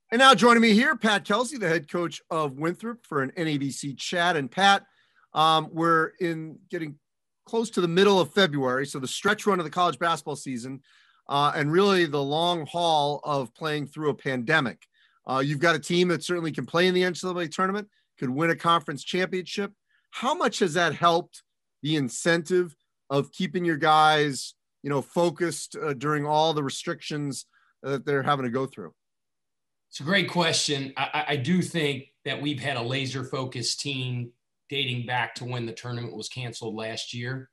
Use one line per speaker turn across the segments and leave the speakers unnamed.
And now joining me here, Pat Kelsey, the head coach of Winthrop, for an NABC chat. And Pat, we're getting close to the middle of February, so the stretch run of the college basketball season, and really the long haul of playing through a pandemic. You've got a team that certainly can play in the NCAA tournament, could win a conference championship. How much has that helped the incentive of keeping your guys, focused during all the restrictions that they're having to go through?
It's a great question. I do think that we've had a laser-focused team dating back to when the tournament was canceled last year.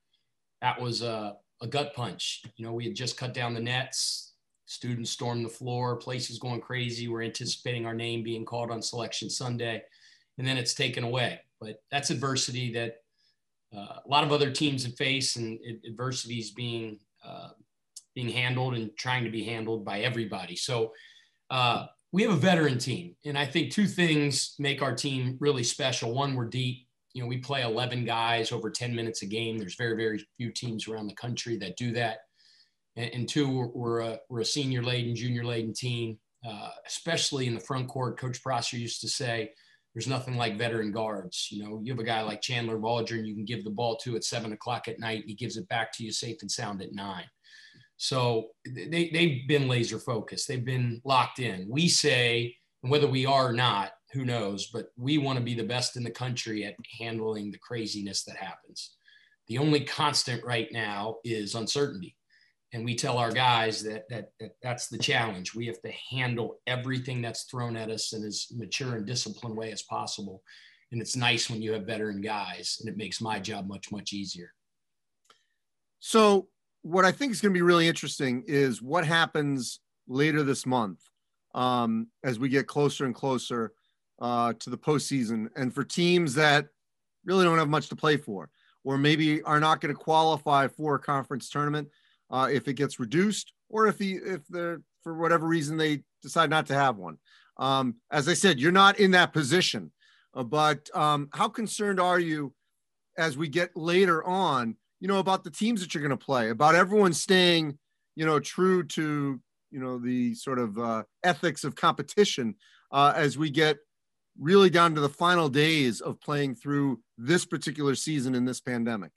That was a gut punch. We had just cut down the nets. Students stormed the floor. Places going crazy. We're anticipating our name being called on Selection Sunday, and then it's taken away. But that's adversity that a lot of other teams have faced, and adversity is being handled and trying to be handled by everybody. So we have a veteran team, and I think two things make our team really special. One, we're deep. We play 11 guys over 10 minutes a game. There's very, very few teams around the country that do that. And two, we're a senior-laden, junior-laden team, especially in the front court. Coach Prosser used to say, there's nothing like veteran guards. You have a guy like Chandler Waldron you can give the ball to at 7 o'clock at night. He gives it back to you safe and sound at 9. So they've been laser focused. They've been locked in. We say, whether we are or not, who knows, but we want to be the best in the country at handling the craziness that happens. The only constant right now is uncertainty. And we tell our guys that's the challenge. We have to handle everything that's thrown at us in as mature and disciplined way as possible. And it's nice when you have veteran guys, and it makes my job much, much easier.
So what I think is going to be really interesting is what happens later this month as we get closer and closer to the postseason, and for teams that really don't have much to play for, or maybe are not going to qualify for a conference tournament if it gets reduced, or if they're, for whatever reason, they decide not to have one. As I said, you're not in that position, but how concerned are you as we get later on, about the teams that you're going to play, about everyone staying, true to, the sort of ethics of competition as we get really down to the final days of playing through this particular season in this pandemic?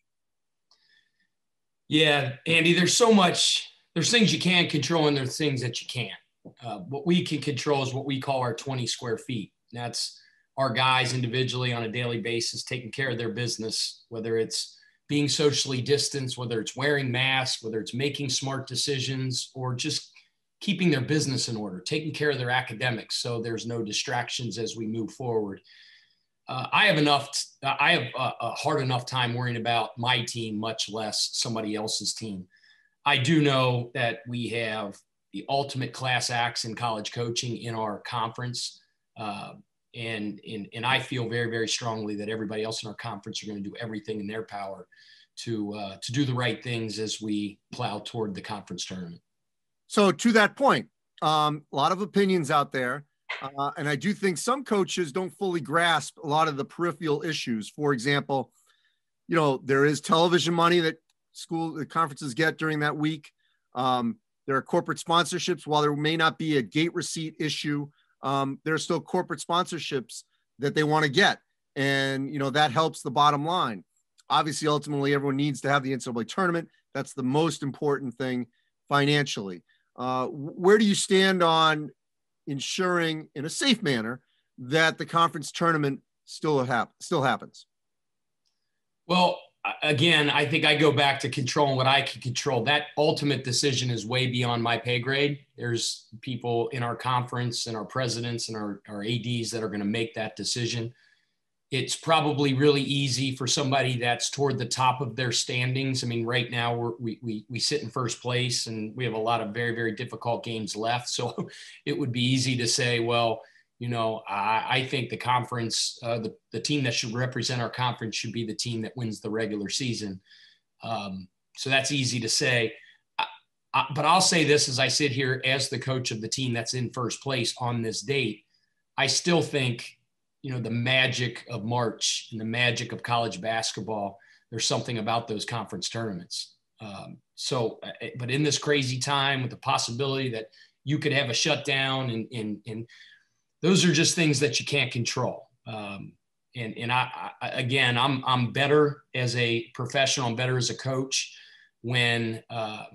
Yeah, Andy, there's things you can control and there's things that you can't. What we can control is what we call our 20 square feet. That's our guys individually on a daily basis taking care of their business, whether it's being socially distanced, whether it's wearing masks, whether it's making smart decisions, or just keeping their business in order, taking care of their academics so there's no distractions as we move forward. I have a hard enough time worrying about my team, much less somebody else's team. I do know that we have the ultimate class acts in college coaching in our conference. And I feel very, very strongly that everybody else in our conference are going to do everything in their power to do the right things as we plow toward the conference tournament.
So to that point, a lot of opinions out there. And I do think some coaches don't fully grasp a lot of the peripheral issues. For example, there is television money that the conferences get during that week. There are corporate sponsorships. While there may not be a gate receipt issue, there are still corporate sponsorships that they want to get. And, that helps the bottom line. Obviously, ultimately, everyone needs to have the NCAA tournament. That's the most important thing financially. Where do you stand on ensuring in a safe manner that the conference tournament still happens?
Well, again, I think I go back to controlling what I can control. That ultimate decision is way beyond my pay grade. There's people in our conference and our presidents and our ADs that are going to make that decision. It's probably really easy for somebody that's toward the top of their standings. I mean, right now we sit in first place and we have a lot of very, very difficult games left. So it would be easy to say, well, I think the conference, the team that should represent our conference should be the team that wins the regular season. So that's easy to say. But I'll say this as I sit here as the coach of the team that's in first place on this date. I still think, the magic of March and the magic of college basketball, there's something about those conference tournaments. But in this crazy time with the possibility that you could have a shutdown and those are just things that you can't control. And again, I'm better as a professional. I'm better as a coach when I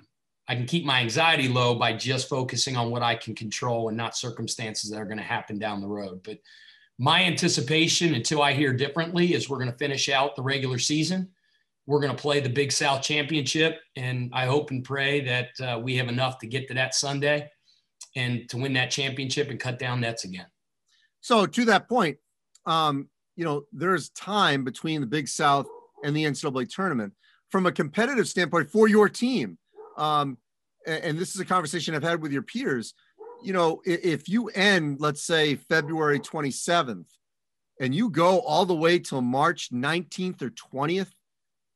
can keep my anxiety low by just focusing on what I can control and not circumstances that are going to happen down the road. But my anticipation, until I hear differently, is we're going to finish out the regular season. We're going to play the Big South Championship, and I hope and pray that we have enough to get to that Sunday and to win that championship and cut down nets again.
So to that point, there's time between the Big South and the NCAA tournament from a competitive standpoint for your team. And this is a conversation I've had with your peers. If you end, let's say, February 27th, and you go all the way till March 19th or 20th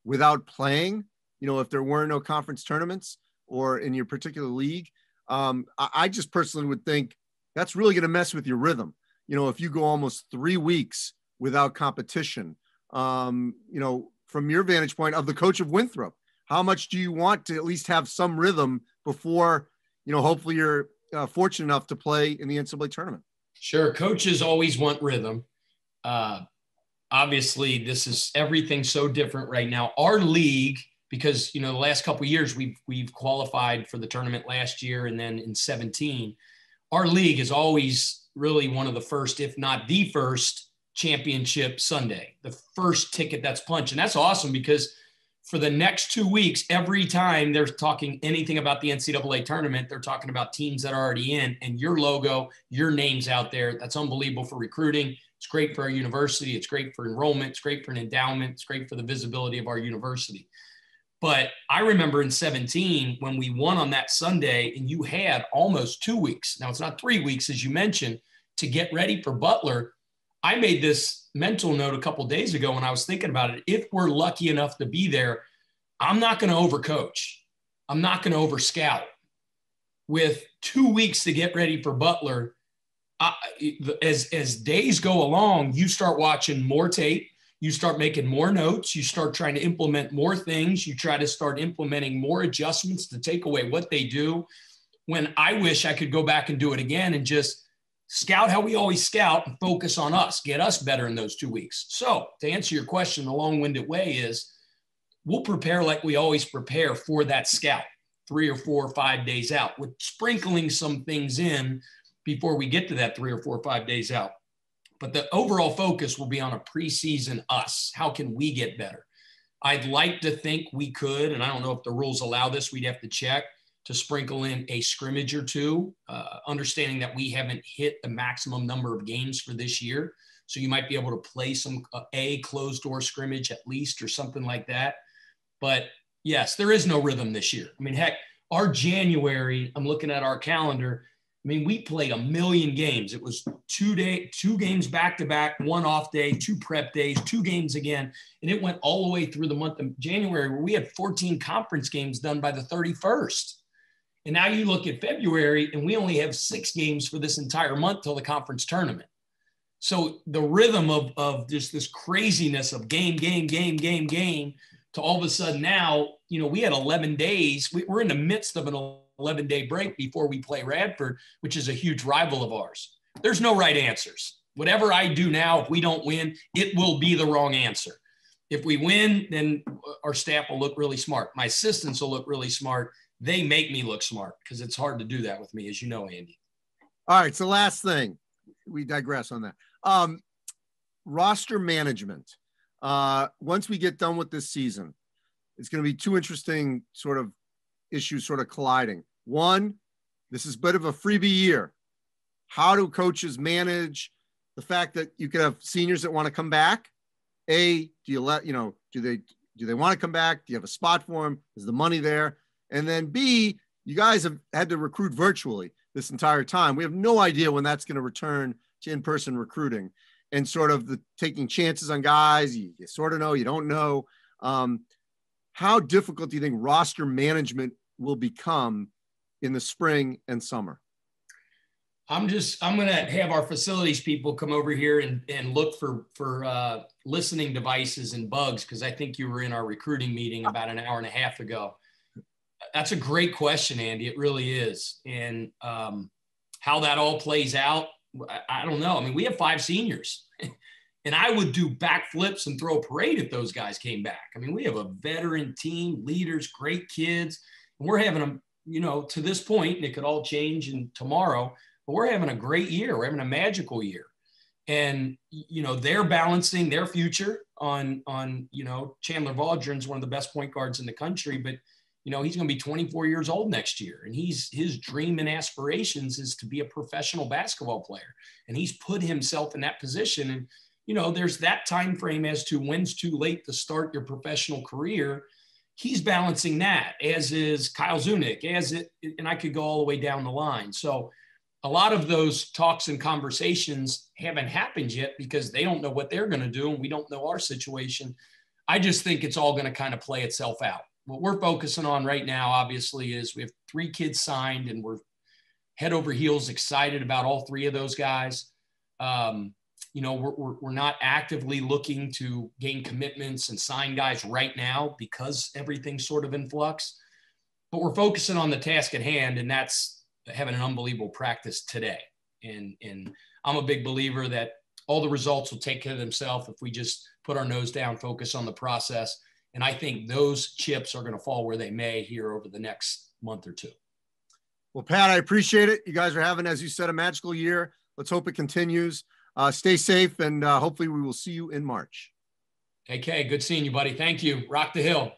without playing, if there were no conference tournaments or in your particular league, I just personally would think that's really going to mess with your rhythm. If you go almost 3 weeks without competition, from your vantage point of the coach of Winthrop, how much do you want to at least have some rhythm before, hopefully you're fortunate enough to play in the NCAA tournament? Sure.
Coaches always want rhythm. Obviously this is everything so different right now. Our league, because, the last couple of years we've qualified for the tournament last year. And then in 17, our league is always really one of the first, if not the first, championship Sunday, the first ticket that's punched. And that's awesome because for the next 2 weeks, every time they're talking anything about the NCAA tournament, they're talking about teams that are already in, and your logo, your name's out there. That's unbelievable for recruiting. It's great for our university. It's great for enrollment. It's great for an endowment. It's great for the visibility of our university. But I remember in 17 when we won on that Sunday and you had almost 2 weeks. Now it's not 3 weeks, as you mentioned, to get ready for Butler. I made this mental note a couple of days ago when I was thinking about it. If we're lucky enough to be there, I'm not going to overcoach. I'm not going to overscout. With 2 weeks to get ready for Butler, as days go along, you start watching more tape. You start making more notes. You start trying to implement more things. You try to start implementing more adjustments to take away what they do. When I wish I could go back and do it again and just scout how we always scout and focus on us, get us better in those 2 weeks. So to answer your question, the long-winded way is we'll prepare like we always prepare for that scout, 3 or 4 or 5 days out, with sprinkling some things in before we get to that 3 or 4 or 5 days out. But the overall focus will be on a preseason us. How can we get better? I'd like to think we could, and I don't know if the rules allow this, we'd have to check, to sprinkle in a scrimmage or two, understanding that we haven't hit the maximum number of games for this year. So you might be able to play some a closed door scrimmage at least or something like that. But yes, there is no rhythm this year. I mean, heck, our January, I'm looking at our calendar. I mean, we played 1 million games. It was 2 games back-to-back, 1 off day, 2 prep days, 2 games again. And it went all the way through the month of January where we had 14 conference games done by the 31st. And now you look at February and we only have 6 games for this entire month till the conference tournament. So the rhythm of just this craziness of game to all of a sudden now, we had 11 days. We're in the midst of an 11-day break before we play Radford, which is a huge rival of ours. There's no right answers. Whatever I do now, if we don't win, it will be the wrong answer. If we win, then our staff will look really smart. My assistants will look really smart. They make me look smart because it's hard to do that with me, as you know, Andy.
All right. So last thing, we digress on that. Roster management. Once we get done with this season, it's going to be 2 interesting sort of issues sort of colliding. One, this is a bit of a freebie year. How do coaches manage the fact that you could have seniors that want to come back? A, do you let, do they want to come back? Do you have a spot for them? Is the money there? And then B, you guys have had to recruit virtually this entire time. We have no idea when that's going to return to in-person recruiting and sort of the taking chances on guys. You sort of know, you don't know. How difficult do you think roster management will become in the spring and summer?
I'm going to have our facilities people come over here and look for listening devices and bugs, because I think you were in our recruiting meeting about an hour and a half ago. That's a great question, Andy. It really is. And how that all plays out, I don't know. I mean, we have 5 seniors. And I would do backflips and throw a parade if those guys came back. I mean, we have a veteran team, leaders, great kids. And we're having them, you know, to this point, and it could all change in tomorrow, but we're having a great year. We're having a magical year. And, you know, they're balancing their future on, you know, Chandler Vaudrin's one of the best point guards in the country, but, you know, he's going to be 24 years old next year. And his dream and aspirations is to be a professional basketball player. And he's put himself in that position. And, you know, there's that time frame as to when's too late to start your professional career. He's balancing that, as is Kyle Zunick, and I could go all the way down the line. So a lot of those talks and conversations haven't happened yet because they don't know what they're going to do, and we don't know our situation. I just think it's all going to kind of play itself out. What we're focusing on right now, obviously, is we have 3 kids signed, and we're head over heels excited about all 3 of those guys. You know, we're not actively looking to gain commitments and sign guys right now because everything's sort of in flux, but we're focusing on the task at hand, and that's having an unbelievable practice today. And I'm a big believer that all the results will take care of themselves if we just put our nose down, focus on the process. And I think those chips are going to fall where they may here over the next month or 2.
Well, Pat, I appreciate it. You guys are having, as you said, a magical year. Let's hope it continues. Stay safe, and hopefully we will see you in March.
Okay, good seeing you, buddy. Thank you. Rock the hill.